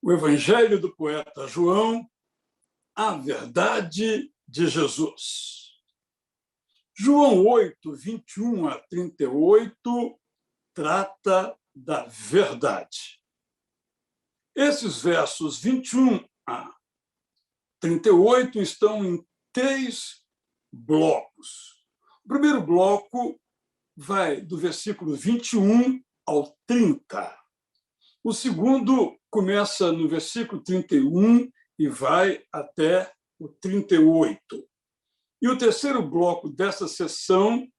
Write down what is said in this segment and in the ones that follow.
O Evangelho do poeta João, a verdade de Jesus. João 8, 21 a 38, trata da verdade. Esses versos 21 a 38 estão em 3 blocos. O primeiro bloco vai do versículo 21 ao 30. O segundo começa no versículo 31 e vai até o 38. E o terceiro bloco dessa sessão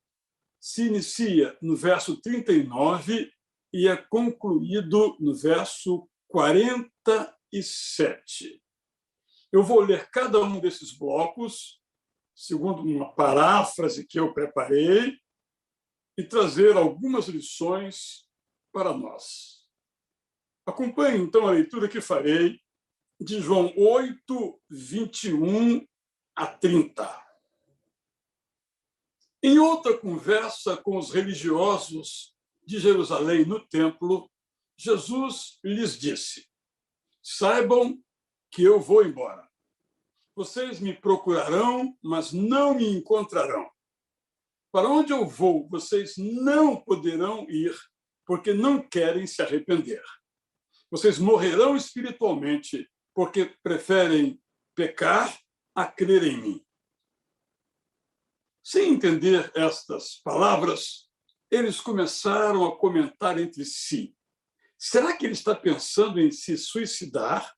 se inicia no verso 39 e é concluído no verso 47. Eu vou ler cada um desses blocos, segundo uma paráfrase que eu preparei, e trazer algumas lições para nós. Acompanhe, então, a leitura que farei de João 8, 21 a 30. Em outra conversa com os religiosos de Jerusalém no templo, Jesus lhes disse: saibam que eu vou embora. Vocês me procurarão, mas não me encontrarão. Para onde eu vou, vocês não poderão ir, porque não querem se arrepender. Vocês morrerão espiritualmente, porque preferem pecar a crer em mim. Sem entender estas palavras, eles começaram a comentar entre si. Será que ele está pensando em se suicidar?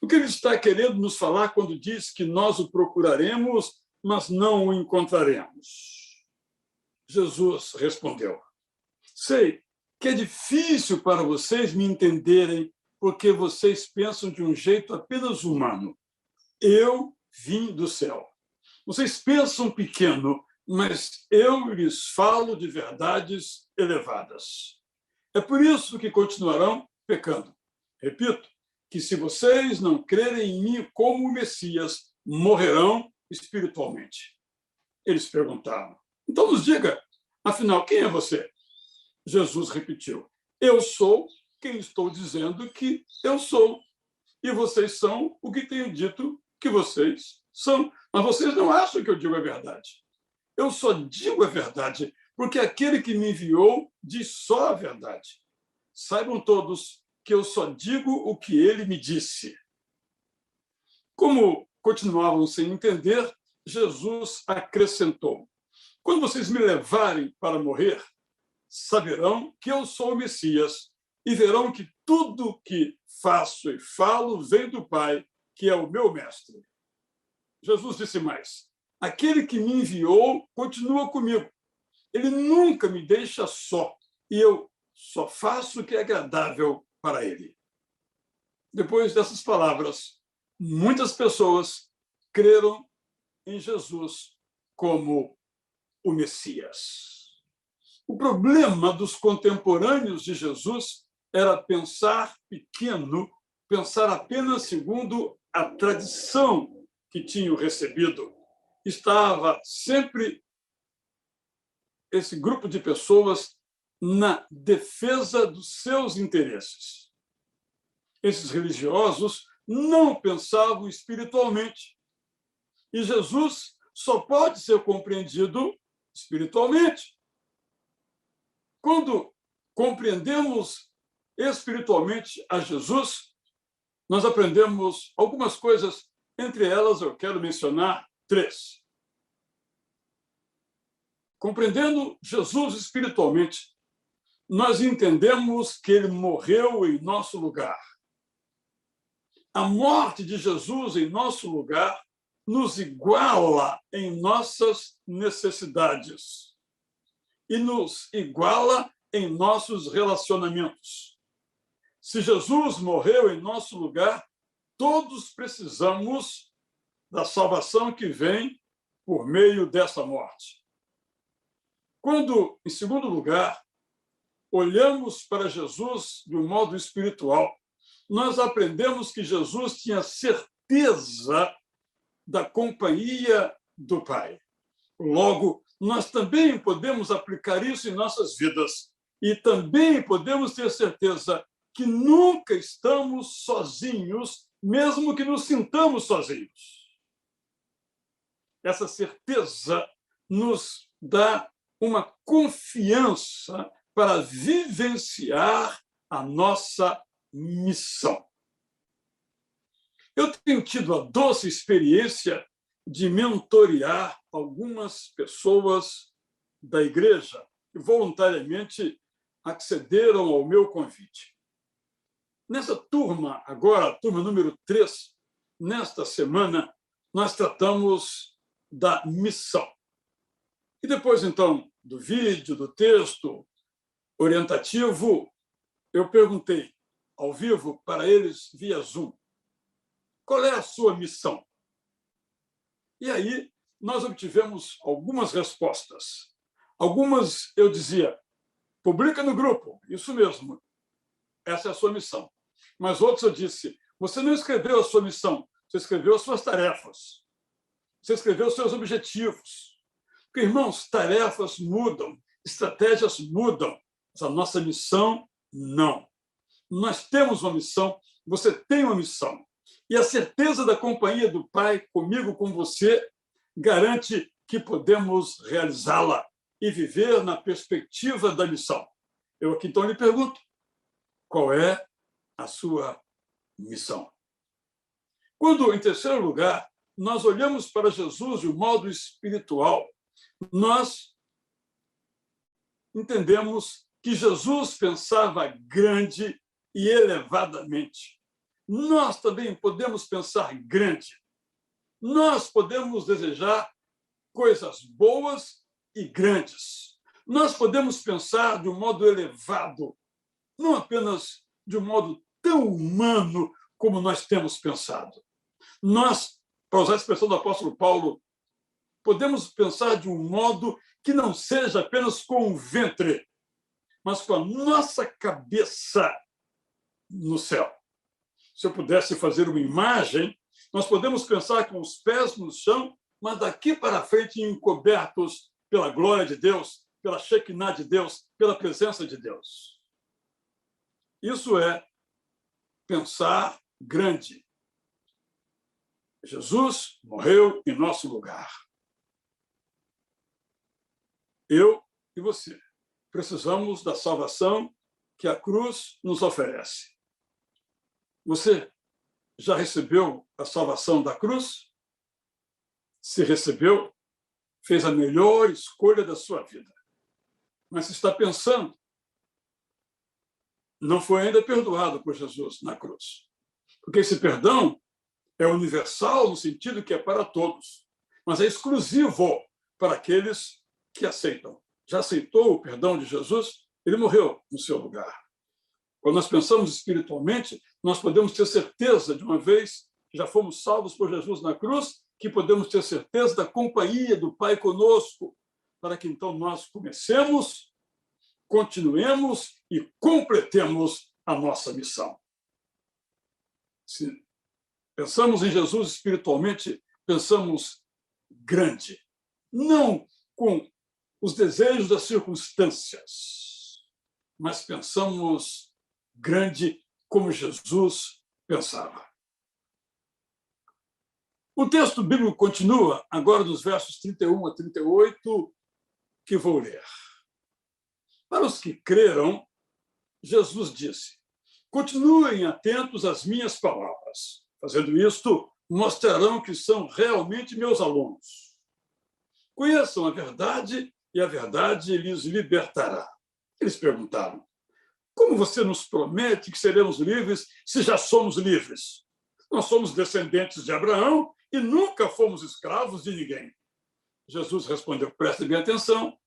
O que ele está querendo nos falar quando diz que nós o procuraremos, mas não o encontraremos? Jesus respondeu: sei que é difícil para vocês me entenderem, porque vocês pensam de um jeito apenas humano. Eu vim do céu. Vocês pensam pequeno, mas eu lhes falo de verdades elevadas. É por isso que continuarão pecando. Repito, que se vocês não crerem em mim como o Messias, morrerão espiritualmente. Eles perguntaram: então nos diga, afinal, quem é você? Jesus repetiu: eu sou quem estou dizendo que eu sou. E vocês são o que tenho dito que vocês são. Mas vocês não acham que eu digo a verdade. Eu só digo a verdade, porque aquele que me enviou diz só a verdade. Saibam todos que eu só digo o que ele me disse. Como continuavam sem entender, Jesus acrescentou: quando vocês me levarem para morrer, saberão que eu sou o Messias e verão que tudo que faço e falo vem do Pai, que é o meu mestre. Jesus disse mais: aquele que me enviou continua comigo. Ele nunca me deixa só e eu só faço o que é agradável para ele. Depois dessas palavras, muitas pessoas creram em Jesus como o Messias. O problema dos contemporâneos de Jesus era pensar pequeno, pensar apenas segundo a tradição que tinham recebido. Estava sempre esse grupo de pessoas na defesa dos seus interesses. Esses religiosos não pensavam espiritualmente. E Jesus só pode ser compreendido espiritualmente. Quando compreendemos espiritualmente a Jesus, nós aprendemos algumas coisas, entre elas eu quero mencionar 3. Compreendendo Jesus espiritualmente, nós entendemos que ele morreu em nosso lugar. A morte de Jesus em nosso lugar nos iguala em nossas necessidades e nos iguala em nossos relacionamentos. Se Jesus morreu em nosso lugar, todos precisamos da salvação que vem por meio dessa morte. Quando, em segundo lugar, olhamos para Jesus de um modo espiritual, nós aprendemos que Jesus tinha certeza da companhia do Pai. Logo, nós também podemos aplicar isso em nossas vidas e também podemos ter certeza que nunca estamos sozinhos, mesmo que nos sintamos sozinhos. Essa certeza nos dá uma confiança para vivenciar a nossa missão. Eu tenho tido a doce experiência de mentorear algumas pessoas da igreja que voluntariamente accederam ao meu convite. Nessa turma, agora, a turma número 3, nesta semana, nós tratamos da missão. E depois, então, do vídeo, do texto orientativo, eu perguntei ao vivo para eles via Zoom: qual é a sua missão? E aí nós obtivemos algumas respostas. Algumas eu dizia: publica no grupo, isso mesmo, essa é a sua missão. Mas outros eu disse: você não escreveu a sua missão, você escreveu as suas tarefas, você escreveu os seus objetivos. Porque, irmãos, tarefas mudam, estratégias mudam, mas a nossa missão, não. Nós temos uma missão, você tem uma missão. E a certeza da companhia do Pai, comigo, com você, garante que podemos realizá-la e viver na perspectiva da missão. Eu aqui, então, lhe pergunto: qual é a sua missão? Quando, em terceiro lugar, nós olhamos para Jesus de um modo espiritual, nós entendemos que Jesus pensava grande e elevadamente. Nós também podemos pensar grande. Nós podemos desejar coisas boas e grandes. Nós podemos pensar de um modo elevado, não apenas de um modo tão humano como nós temos pensado. Nós, para usar a expressão do apóstolo Paulo, podemos pensar de um modo que não seja apenas com o ventre, mas com a nossa cabeça no céu. Se eu pudesse fazer uma imagem, nós podemos pensar com os pés no chão, mas daqui para frente encobertos pela glória de Deus, pela Shekinah de Deus, pela presença de Deus. Isso é pensar grande. Jesus morreu em nosso lugar. Eu e você precisamos da salvação que a cruz nos oferece. Você já recebeu a salvação da cruz? Se recebeu, fez a melhor escolha da sua vida. Mas se está pensando, não foi ainda perdoado por Jesus na cruz. Porque esse perdão é universal no sentido que é para todos, mas é exclusivo para aqueles que aceitam. Já aceitou o perdão de Jesus? Ele morreu no seu lugar. Quando nós pensamos espiritualmente, nós podemos ter certeza, de uma vez que já fomos salvos por Jesus na cruz, que podemos ter certeza da companhia do Pai conosco, para que então nós comecemos, continuemos e completemos a nossa missão. Se pensamos em Jesus espiritualmente, pensamos grande, não com os desejos das circunstâncias, mas pensamos grande como Jesus pensava. O texto bíblico continua, agora dos versos 31 a 38, que vou ler. Para os que creram, Jesus disse: continuem atentos às minhas palavras. Fazendo isto, mostrarão que são realmente meus alunos. Conheçam a verdade e a verdade lhes libertará. Eles perguntaram: como você nos promete que seremos livres se já somos livres? Nós somos descendentes de Abraão e nunca fomos escravos de ninguém. Jesus respondeu: prestem bem atenção.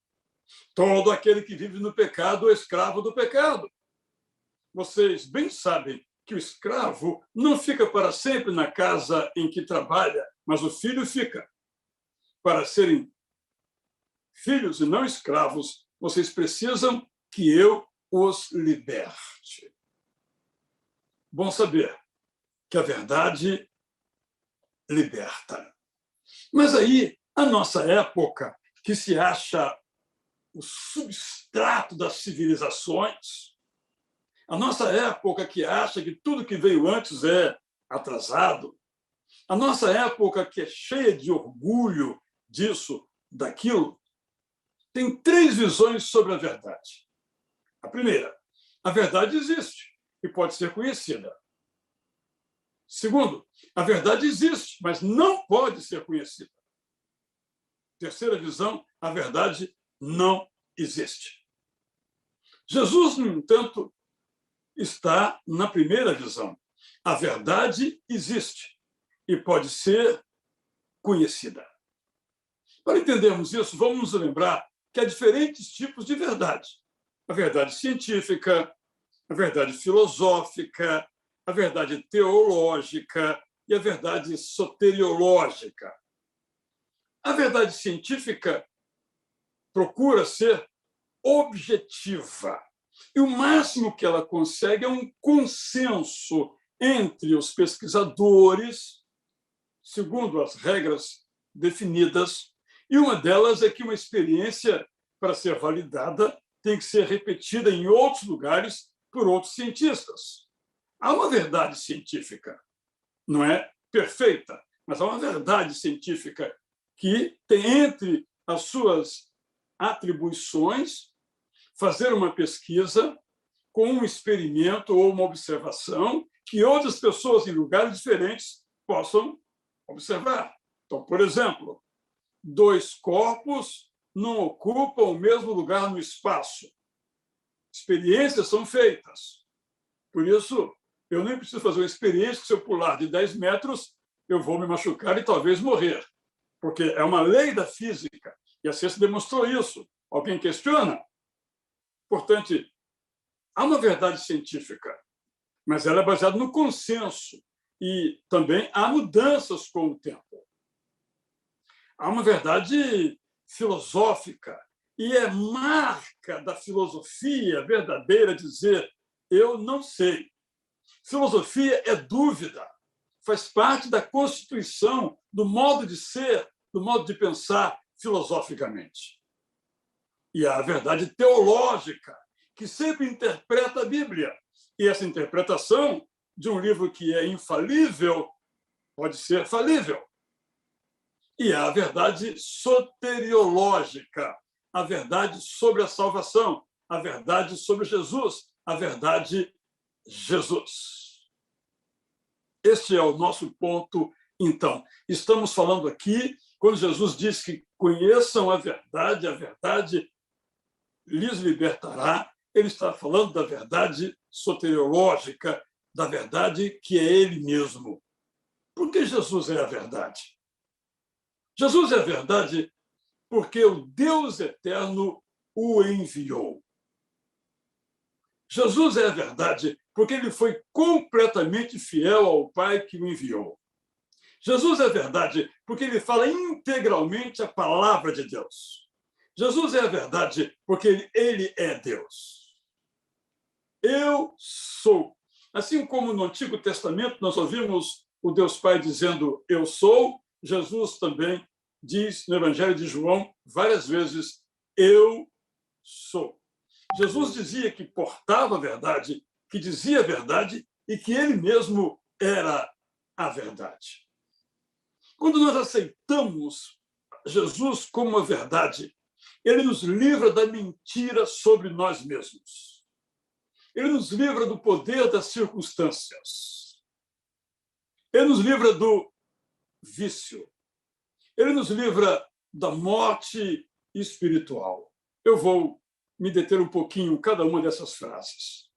Todo aquele que vive no pecado é escravo do pecado. Vocês bem sabem que o escravo não fica para sempre na casa em que trabalha, mas o filho fica. Para serem filhos e não escravos, vocês precisam que eu os liberte. Bom saber que a verdade liberta. Mas aí, a nossa época, que se acha o substrato das civilizações, A nossa época que acha que tudo que veio antes é atrasado. A nossa época que é cheia de orgulho disso, daquilo, tem 3 visões sobre a verdade. A primeira, a verdade existe e pode ser conhecida. Segundo, a verdade existe, mas não pode ser conhecida. Terceira visão, a verdade não existe. Jesus, no entanto, está na primeira visão. A verdade existe e pode ser conhecida. Para entendermos isso, vamos nos lembrar que há diferentes tipos de verdade. A verdade científica, a verdade filosófica, a verdade teológica e a verdade soteriológica. A verdade científica procura ser objetiva. E o máximo que ela consegue é um consenso entre os pesquisadores, segundo as regras definidas, e uma delas é que uma experiência, para ser validada, tem que ser repetida em outros lugares por outros cientistas. Há uma verdade científica, não é perfeita, mas há uma verdade científica que tem entre as suas atribuições fazer uma pesquisa com um experimento ou uma observação que outras pessoas em lugares diferentes possam observar. Então, por exemplo, 2 corpos não ocupam o mesmo lugar no espaço. Experiências são feitas. Por isso, eu nem preciso fazer uma experiência que se eu pular de 10 metros, eu vou me machucar e talvez morrer. Porque é uma lei da física. E a ciência demonstrou isso. Alguém questiona? Portanto, há uma verdade científica, mas ela é baseada no consenso. E também há mudanças com o tempo. Há uma verdade filosófica, e é marca da filosofia verdadeira dizer eu não sei. Filosofia é dúvida, faz parte da constituição, do modo de ser, do modo de pensar filosoficamente. E há a verdade teológica, que sempre interpreta a Bíblia. E essa interpretação de um livro que é infalível pode ser falível. E há a verdade soteriológica, a verdade sobre a salvação, a verdade sobre Jesus, a verdade Jesus. Este é o nosso ponto, então. Estamos falando aqui, quando Jesus diz que conheçam a verdade lhes libertará, ele está falando da verdade soteriológica, da verdade que é ele mesmo. Por que Jesus é a verdade? Jesus é a verdade porque o Deus eterno o enviou. Jesus é a verdade porque ele foi completamente fiel ao Pai que o enviou. Jesus é a verdade porque ele fala integralmente a palavra de Deus. Jesus é a verdade porque ele é Deus. Eu sou. Assim como no Antigo Testamento nós ouvimos o Deus Pai dizendo eu sou, Jesus também diz no Evangelho de João várias vezes eu sou. Jesus dizia que portava a verdade, que dizia a verdade e que ele mesmo era a verdade. Quando nós aceitamos Jesus como a verdade, ele nos livra da mentira sobre nós mesmos. Ele nos livra do poder das circunstâncias. Ele nos livra do vício. Ele nos livra da morte espiritual. Eu vou me deter um pouquinho em cada uma dessas frases.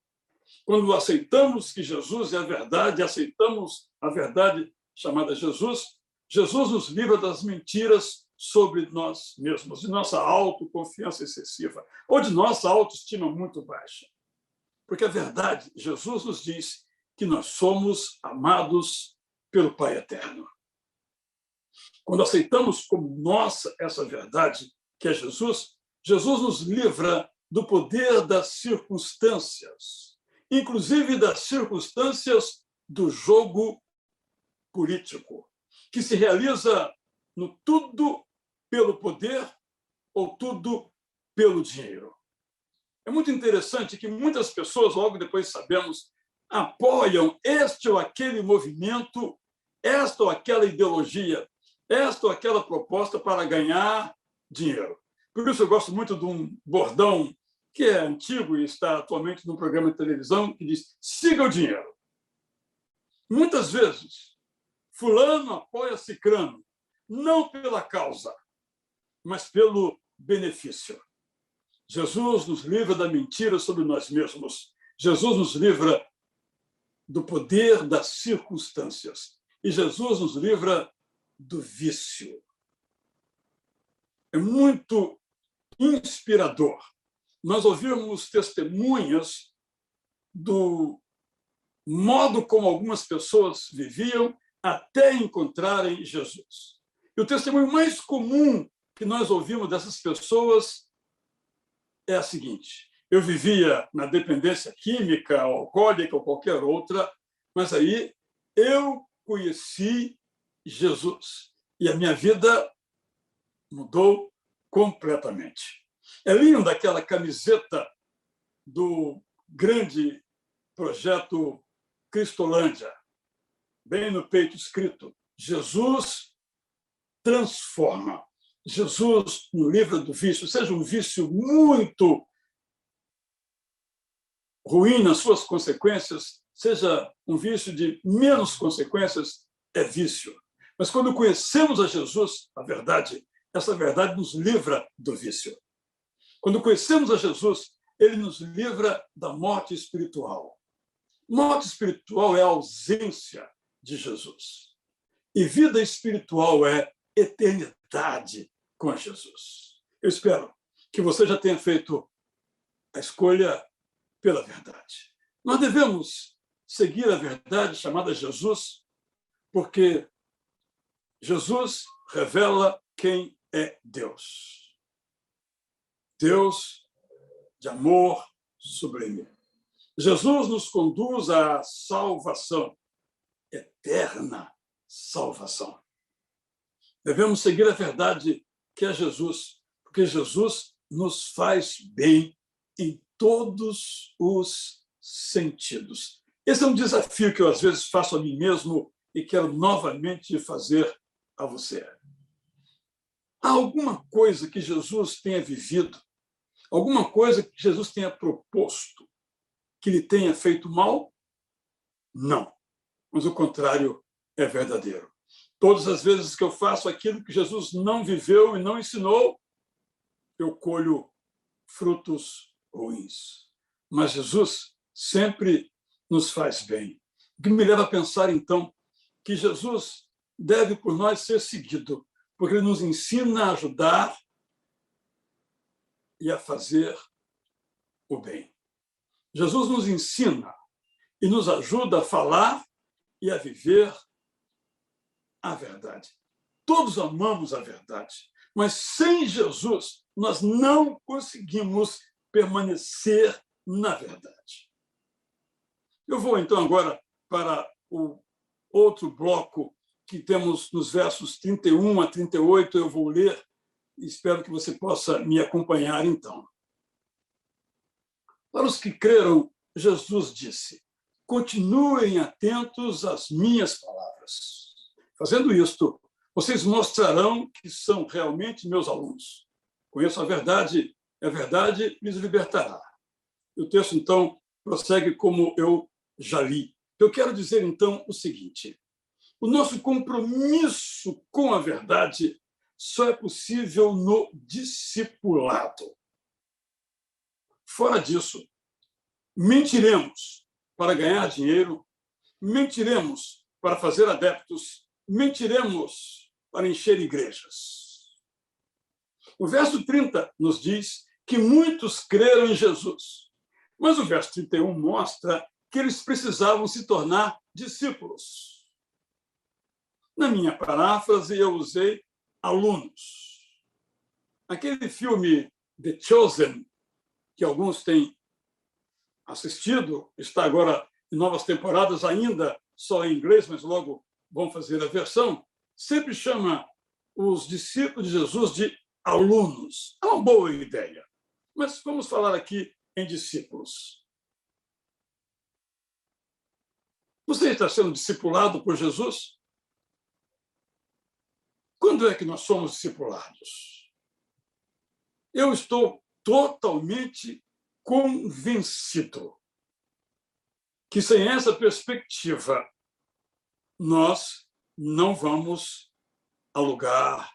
Quando aceitamos que Jesus é a verdade, aceitamos a verdade chamada Jesus, Jesus nos livra das mentiras sobre nós mesmos, de nossa autoconfiança excessiva ou de nossa autoestima muito baixa. Porque a verdade, Jesus nos diz que nós somos amados pelo Pai Eterno. Quando aceitamos como nossa essa verdade, que é Jesus, Jesus nos livra do poder das circunstâncias, inclusive das circunstâncias do jogo político, que se realiza no tudo pelo poder ou tudo pelo dinheiro. É muito interessante que muitas pessoas, logo depois sabemos, apoiam este ou aquele movimento, esta ou aquela ideologia, esta ou aquela proposta para ganhar dinheiro. Por isso eu gosto muito de um bordão que é antigo e está atualmente num programa de televisão, que diz: siga o dinheiro. Muitas vezes, fulano apoia cicrano, não pela causa, mas pelo benefício. Jesus nos livra da mentira sobre nós mesmos. Jesus nos livra do poder das circunstâncias. E Jesus nos livra do vício. É muito inspirador nós ouvirmos testemunhas do modo como algumas pessoas viviam até encontrarem Jesus. E o testemunho mais comum que nós ouvimos dessas pessoas é a seguinte: eu vivia na dependência química, alcoólica ou qualquer outra, mas aí eu conheci Jesus e a minha vida mudou completamente. É linda aquela camiseta do grande projeto Cristolândia, bem no peito escrito: Jesus transforma. Jesus no livro do vício, seja um vício muito ruim nas suas consequências, seja um vício de menos consequências, é vício. Mas quando conhecemos a Jesus, a verdade, essa verdade nos livra do vício. Quando conhecemos a Jesus, ele nos livra da morte espiritual. Morte espiritual é a ausência de Jesus. E vida espiritual é eternidade com Jesus. Eu espero que você já tenha feito a escolha pela verdade. Nós devemos seguir a verdade chamada Jesus, porque Jesus revela quem é Deus. Deus de amor sublime. Jesus nos conduz à salvação, eterna salvação. Devemos seguir a verdade que é Jesus, porque Jesus nos faz bem em todos os sentidos. Esse é um desafio que eu, às vezes, faço a mim mesmo e quero novamente fazer a você. Há alguma coisa que Jesus tenha vivido, alguma coisa que Jesus tenha proposto, que lhe tenha feito mal? Não. Mas o contrário é verdadeiro. Todas as vezes que eu faço aquilo que Jesus não viveu e não ensinou, eu colho frutos ruins. Mas Jesus sempre nos faz bem. O que me leva a pensar, então, que Jesus deve por nós ser seguido, porque ele nos ensina a ajudar e a fazer o bem. Jesus nos ensina e nos ajuda a falar e a viver a verdade. Todos amamos a verdade, mas sem Jesus nós não conseguimos permanecer na verdade. Eu vou, então, agora para o outro bloco que temos nos versos 31 a 38, eu vou ler e espero que você possa me acompanhar, então. Para os que creram, Jesus disse: continuem atentos às minhas palavras. Fazendo isto, vocês mostrarão que são realmente meus alunos. Conheço a verdade lhes libertará. E o texto, então, prossegue como eu já li. Eu quero dizer, então, o seguinte: o nosso compromisso com a verdade só é possível no discipulado. Fora disso, mentiremos para ganhar dinheiro, mentiremos para fazer adeptos, mentiremos para encher igrejas. O verso 30 nos diz que muitos creram em Jesus, mas o verso 31 mostra que eles precisavam se tornar discípulos. Na minha paráfrase, eu usei alunos. Aquele filme The Chosen, que alguns têm assistido, está agora em novas temporadas, ainda só em inglês, mas logo vão fazer a versão, sempre chama os discípulos de Jesus de alunos. É uma boa ideia. Mas vamos falar aqui em discípulos. Você está sendo discipulado por Jesus? Quando é que nós somos discipulados? Eu estou totalmente convencido que, sem essa perspectiva, nós não vamos a lugar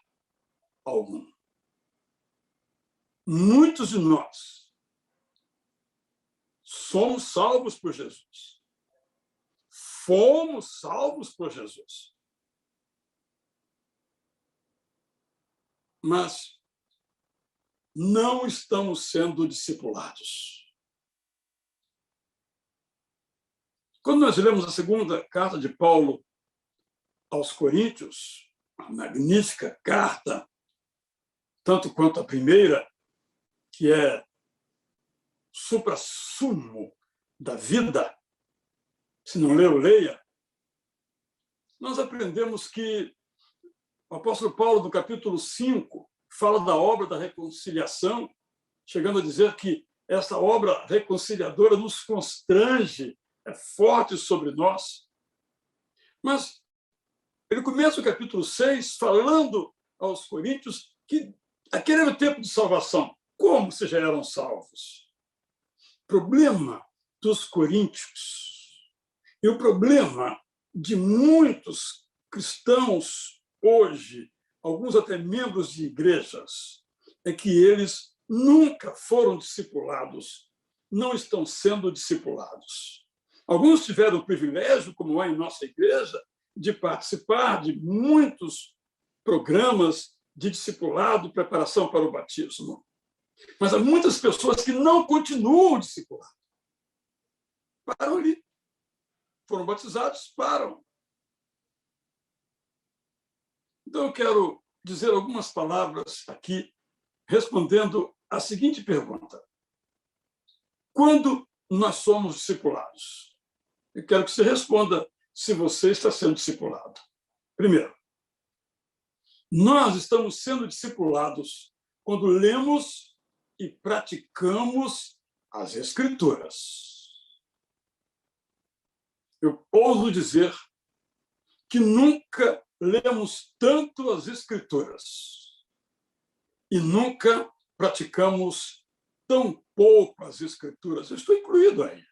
algum. Muitos de nós somos salvos por Jesus. Fomos salvos por Jesus. Mas não estamos sendo discipulados. Quando nós lemos a segunda carta de Paulo aos Coríntios, a magnífica carta, tanto quanto a primeira, que é suprassumo da vida, se não leu, leia, nós aprendemos que o apóstolo Paulo, no capítulo 5, fala da obra da reconciliação, chegando a dizer que essa obra reconciliadora nos constrange, é forte sobre nós. Mas ele começa o capítulo 6 falando aos coríntios que aquele era o tempo de salvação. Como se já eram salvos? O problema dos coríntios e o problema de muitos cristãos hoje, alguns até membros de igrejas, é que eles nunca foram discipulados, não estão sendo discipulados. Alguns tiveram o privilégio, como é em nossa igreja, de participar de muitos programas de discipulado, preparação para o batismo. Mas há muitas pessoas que não continuam discipulado. Param ali. Foram batizados, param. Então, eu quero dizer algumas palavras aqui, respondendo à seguinte pergunta. Quando nós somos discipulados? Eu quero que você responda se você está sendo discipulado. Primeiro, nós estamos sendo discipulados quando lemos e praticamos as Escrituras. Eu ouso dizer que nunca lemos tanto as Escrituras e nunca praticamos tão pouco as Escrituras. Eu estou incluído aí.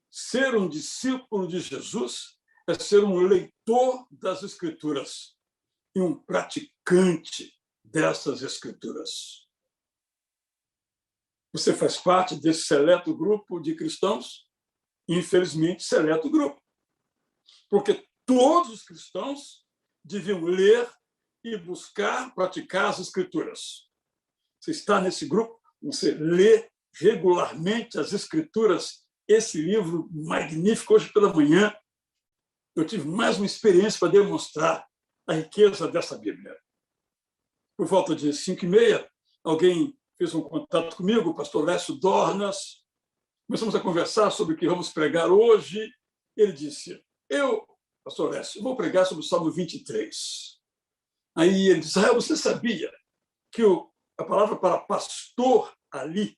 Ser um discípulo de Jesus é ser um leitor das Escrituras e um praticante dessas Escrituras. Você faz parte desse seleto grupo de cristãos? Infelizmente, seleto grupo. Porque todos os cristãos deviam ler e buscar praticar as Escrituras. Você está nesse grupo? Você lê regularmente as Escrituras? Esse livro magnífico, hoje pela manhã, eu tive mais uma experiência para demonstrar a riqueza dessa Bíblia. Por volta de 5h30, alguém fez um contato comigo, o pastor Lécio Dornas. Começamos a conversar sobre o que vamos pregar hoje. Ele disse, pastor Lécio, vou pregar sobre o Salmo 23. Aí ele disse, você sabia que a palavra para pastor ali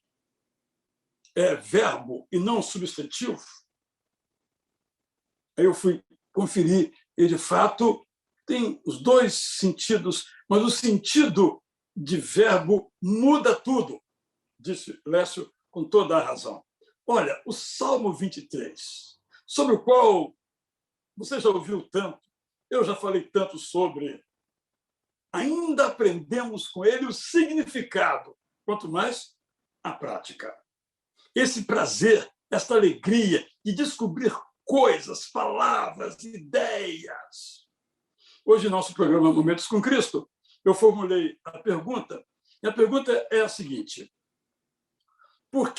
é verbo e não substantivo? Aí eu fui conferir, e de fato tem os dois sentidos, mas o sentido de verbo muda tudo, disse Lécio com toda a razão. Olha, o Salmo 23, sobre o qual você já ouviu tanto, eu já falei tanto sobre, ainda aprendemos com ele o significado, quanto mais a prática. Esse prazer, esta alegria de descobrir coisas, palavras, ideias. Hoje, nosso programa Momentos com Cristo, eu formulei a pergunta, e a pergunta é a seguinte: por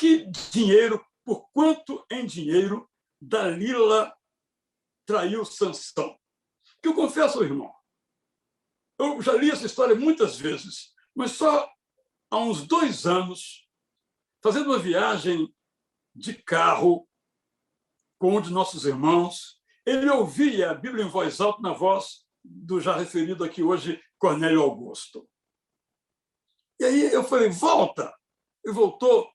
quanto em dinheiro Dalila traiu Sansão? Que eu confesso ao irmão, eu já li essa história muitas vezes, mas só há uns 2 anos, fazendo uma viagem de carro com um de nossos irmãos, ele ouvia a Bíblia em voz alta na voz do já referido aqui hoje, Cornélio Augusto. E aí eu falei, volta. E voltou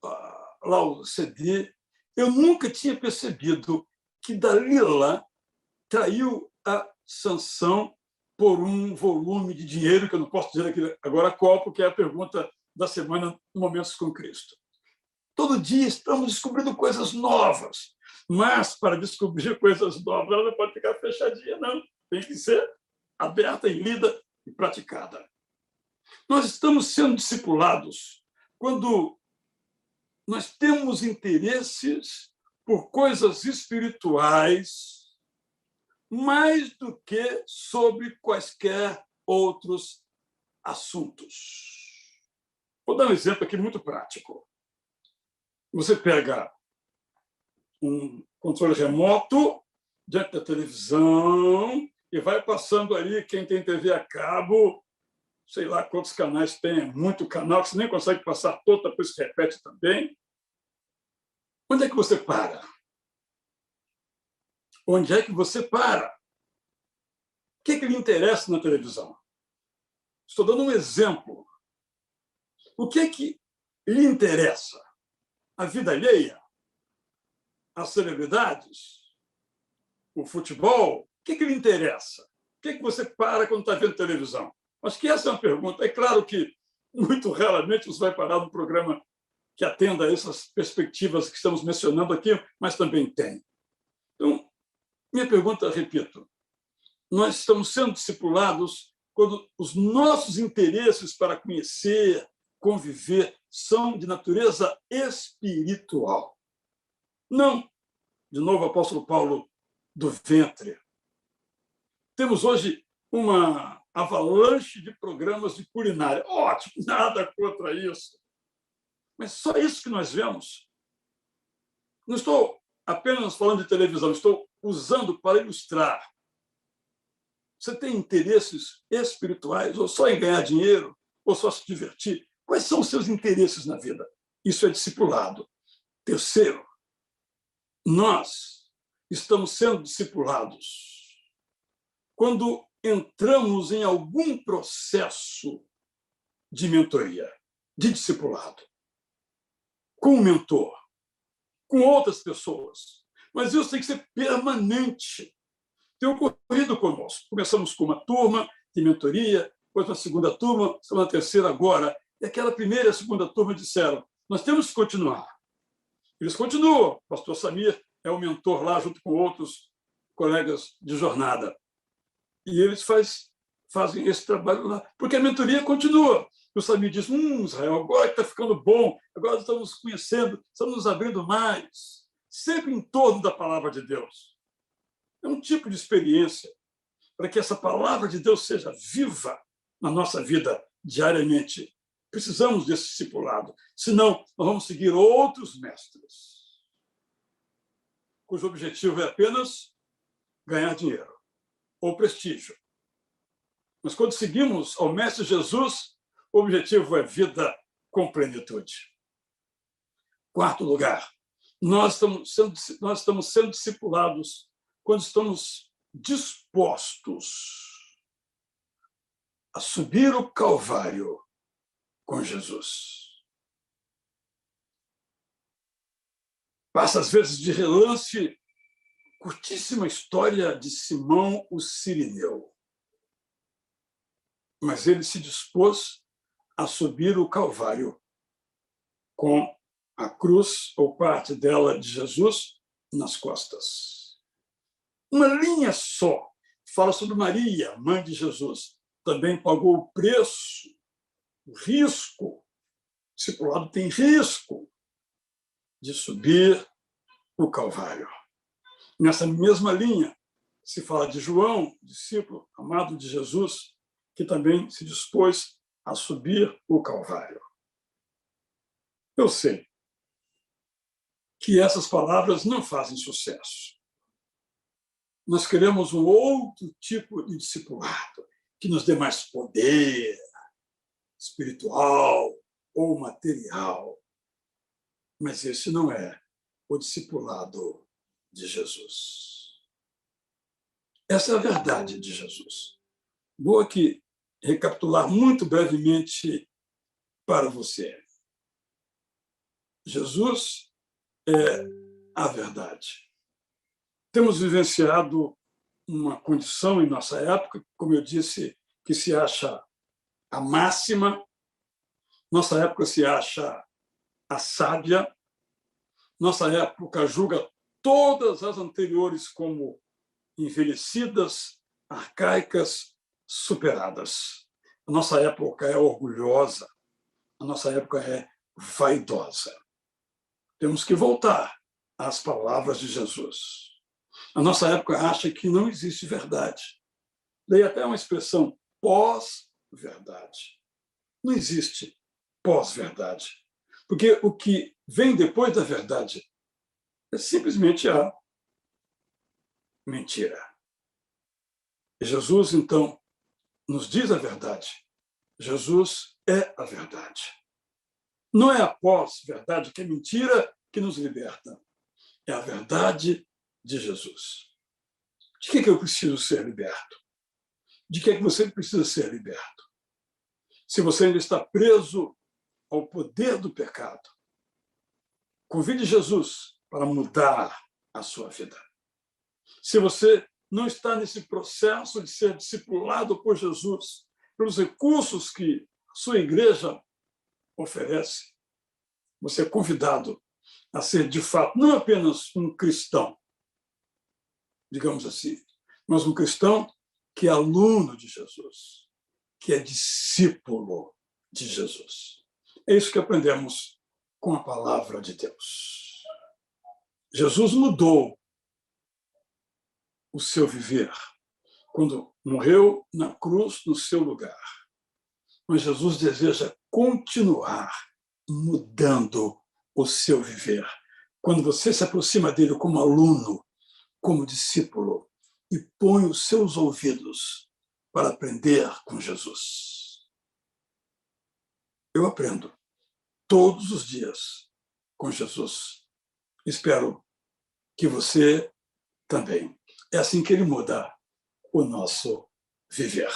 lá o CD. Eu nunca tinha percebido que Dalila traiu a Sansão por um volume de dinheiro, que eu não posso dizer aqui agora qual, porque é a pergunta da semana no Momentos com Cristo. Todo dia estamos descobrindo coisas novas, mas para descobrir coisas novas, ela não pode ficar fechadinha, não. Tem que ser aberta e lida e praticada. Nós estamos sendo discipulados quando nós temos interesses por coisas espirituais mais do que sobre quaisquer outros assuntos. Vou dar um exemplo aqui muito prático. Você pega um controle remoto diante da televisão e vai passando ali quem tem TV a cabo, sei lá quantos canais tem, é muito canal, que você nem consegue passar todo, depois se repete também. Onde é que você para? Onde é que você para? O que lhe interessa na televisão? Estou dando um exemplo. O que lhe interessa? A vida alheia? As celebridades? O futebol? O que lhe interessa? O que você para quando está vendo televisão? Acho que essa é uma pergunta. É claro que, muito raramente, você vai parar num programa que atenda a essas perspectivas que estamos mencionando aqui, mas também tem. Então, minha pergunta, repito, nós estamos sendo discipulados quando os nossos interesses para conhecer, conviver, são de natureza espiritual. Não, de novo, apóstolo Paulo, do ventre. Temos hoje uma avalanche de programas de culinária. Ótimo, nada contra isso. Mas só isso que nós vemos. Não estou apenas falando de televisão, estou usando para ilustrar. Você tem interesses espirituais, ou só em ganhar dinheiro, ou só se divertir? Quais são os seus interesses na vida? Isso é discipulado. Terceiro, nós estamos sendo discipulados quando entramos em algum processo de mentoria, de discipulado, com o mentor, com outras pessoas. Mas isso tem que ser permanente. Tem ocorrido conosco. Começamos com uma turma de mentoria, depois uma segunda turma, estamos na terceira agora. E aquela primeira e a segunda turma disseram, nós temos que continuar. Eles continuam. O pastor Samir é o mentor lá, junto com outros colegas de jornada. E eles fazem esse trabalho lá, porque a mentoria continua. O Samir diz, Israel, agora que está ficando bom, agora estamos conhecendo, estamos nos abrindo mais, sempre em torno da palavra de Deus. É um tipo de experiência para que essa palavra de Deus seja viva na nossa vida diariamente. Precisamos desse discipulado, senão nós vamos seguir outros mestres, cujo objetivo é apenas ganhar dinheiro ou prestígio. Mas quando seguimos ao Mestre Jesus, o objetivo é vida com plenitude. 4º lugar, nós estamos sendo discipulados quando estamos dispostos a subir o Calvário com Jesus. Passa, às vezes, de relance, curtíssima história de Simão o Cirineu. Mas ele se dispôs a subir o Calvário com a cruz, ou parte dela, de Jesus, nas costas. Uma linha só fala sobre Maria, mãe de Jesus. Também pagou o preço, o risco. O discipulado tem risco de subir o Calvário. Nessa mesma linha, se fala de João, discípulo amado de Jesus, que também se dispôs a subir o Calvário. Eu sei que essas palavras não fazem sucesso. Nós queremos um outro tipo de discipulado, que nos dê mais poder espiritual ou material. Mas esse não é o discipulado de Jesus. Essa é a verdade de Jesus. Vou aqui recapitular muito brevemente para você. Jesus é a verdade. Temos vivenciado uma condição em nossa época, como eu disse, que se acha a máxima, nossa época se acha a sábia, nossa época julga todas as anteriores como envelhecidas, arcaicas, superadas. A nossa época é orgulhosa, a nossa época é vaidosa. Temos que voltar às palavras de Jesus. A nossa época acha que não existe verdade. Daí até uma expressão pós-verdade. Não existe pós-verdade. Porque o que vem depois da verdade é simplesmente a mentira. E Jesus, então, nos diz a verdade. Jesus é a verdade. Não é a pós-verdade, que é mentira, que nos liberta. É a verdade de Jesus. De que eu preciso ser liberto? De que você precisa ser liberto? Se você ainda está preso ao poder do pecado, convide Jesus para mudar a sua vida. Se você não está nesse processo de ser discipulado por Jesus, pelos recursos que a sua igreja oferece, você é convidado a ser, de fato, não apenas um cristão, digamos assim, mas um cristão que é aluno de Jesus, que é discípulo de Jesus. É isso que aprendemos com a palavra de Deus. Jesus mudou o seu viver quando morreu na cruz no seu lugar. Mas Jesus deseja continuar mudando o seu viver. Quando você se aproxima dele como aluno, como discípulo, e põe os seus ouvidos para aprender com Jesus. Eu aprendo todos os dias com Jesus. Espero que você também. É assim que ele muda o nosso viver.